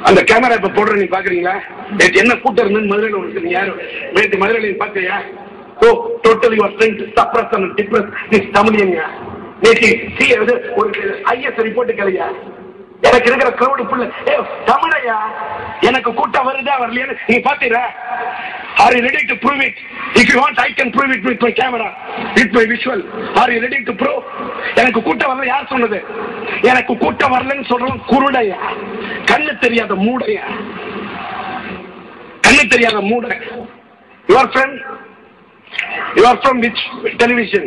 அந்த கேமரா இப்ப போடுற நீ பாக்குறீங்களா? நேற்று என்ன கூட்டம் இருந்தது மதுரையில் உங்களுக்கு? நீ யாரும் நேற்று மதுரையில் பாக்குறியா? Oh totally you are trying to suppress and depress this Tamilian. நேற்று ஒரு ஐஎஸ் ரிப்போர்ட் கலையா? எனக்கு இருக்கிற கிரௌடு ஃபுல்லு தமிழையா? எனக்கு கூட்டம் வருதா வரலையான்னு நீ பாத்தீரா? Are you ready to prove it? If you want, I can prove it with my camera, with my visual. Are you ready to prove? எனக்கு கூட்டம் வரல யார் சொன்னது? எனக்கு கூட்டம் வரலன்னு சொல்றோம் குருடையா, கண்ணு தெரியாத மூடையா, கண்ணு தெரியாத மூடை. Your friend? You are from which television?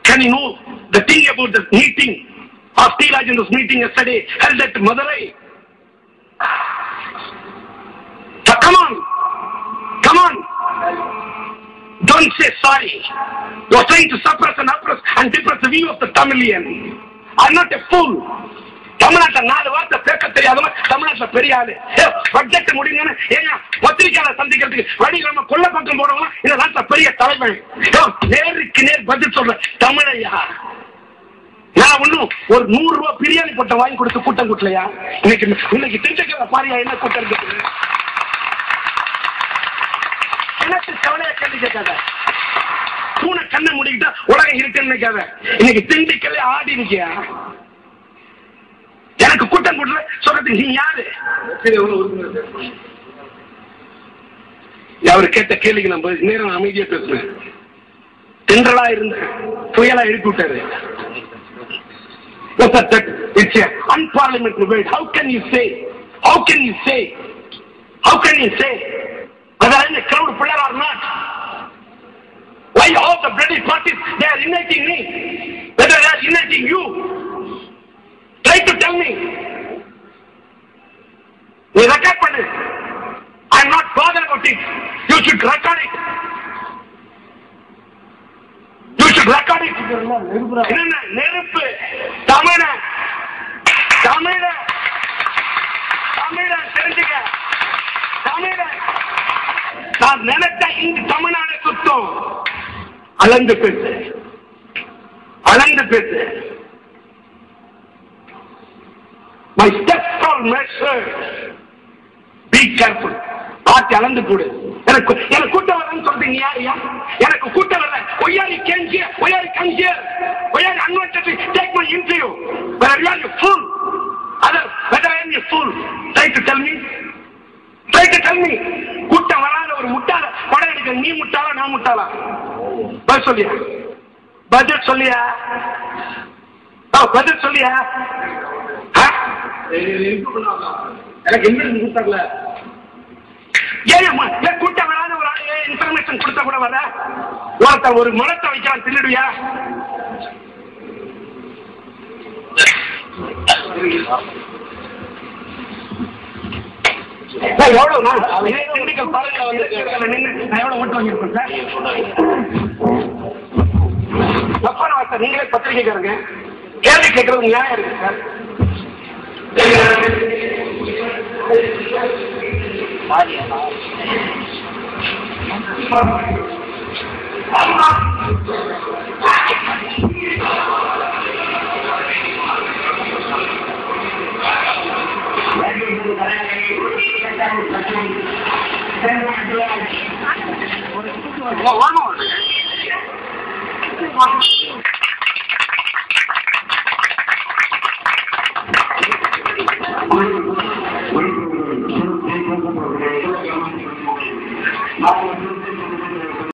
Can you know the thing about the meeting of T. Rajendra's meeting yesterday held at Madurai? So come on, come on. Don't say sorry. You are trying to suppress and oppress and depress the view of the Tamilian. I'm not a fool. தமிழ்நாட்டில் 4 வார்த்தை பேக்க தெரியாதவங்க தமிழ்நாட்டில் பெரிய ஆளு. Budget முடியுங்கன்னு ஏங்க பத்திரிகையாளர் சந்திக்கிறதுக்கு வடிகிழமை கொள்ள பக்கம் போறவங்க இந்த நாட்டில் பெரிய தலைவன். நேருக்கு நேர் பதில் சொல்ற தமிழையா? நான் ஒன்னும் ஒரு 100 ரூபாய் பிரியாணி போட்ட வாங்கி கொடுத்து கூட்டம் கூட்டலையா? இன்னைக்கு திண்டுக்கல்ல பாரியா என்ன கூட்டம் இருக்கு? எனக்கு கவலையா கேள்வி கேட்காத. பூனை கண்ணை முடிக்கிட்டா உலகம் இருக்குன்னு நினைக்காத. இன்னைக்கு திண்டுக்கல்ல ஆடி இருக்கியா? எனக்கு கூட்டம் கூட்டல சொல்றது நீ யாரு? அவரு கேட்ட கேள்விக்கு நம்ம நேரம் அமைதியா பேசுறேன். தென்றலா இருந்த புயலா எழுப்பி விட்டாரு. It's an unparliamentary word. How can you say? How can you say? How can you say? Whether in the crowd full or not? Why all the bloody parties they are uniting me? Whether they are uniting you? Try to tell me. You record பண்ணு. I am not bothered about it. You should record it. You should record it. என்ன நெருப்பு தமிழ தமிழ தமிழ தெரிஞ்சுக்க. தமிழ நான் நினைச்ச இந்த தமிழ்நாடு சுத்தம். அளந்து பேசு, அளந்து பேசு. My steps are measured. Be careful. பார்த்து அளந்து போடு. எனக்கு கூட்டம் வரலன்னு சொல்றீங்க யாரையா? எனக்கு கூட்டம் வரல. Why are you came here? Why are you come here? Why are you unwanted to take my interview? Whether you are a fool, whether I am a fool, try to tell me. Try to tell me. கூட்டம் வராத ஒரு முட்டாள படம் எடுக்க நீ முட்டாளா நான் முட்டாளா? பதில் சொல்லியா? பதில் சொல்லியா? பதில் சொல்லியா? எனக்கு என்ன கூட்டல? ஏன் கூட்டம் வராத ஒரு ஆளு இன்ஃபர்மேஷன் கொடுத்தா கூட வர ஒருத்தர் ஒரு மரத்தை வைக்கலாம் தின்னுடுவியா? எவ்வளவு திண்டுக்கல் பாலத்துல வந்து நின்று நான் எவ்வளவு ஓட்டு வாங்கியிருப்பேன் சார்? தப்பான வார்த்தை. நீங்களே பத்திரிகைக்காரங்க கேள்வி கேட்கறது நியாயம் இருக்கு சார். Thank you.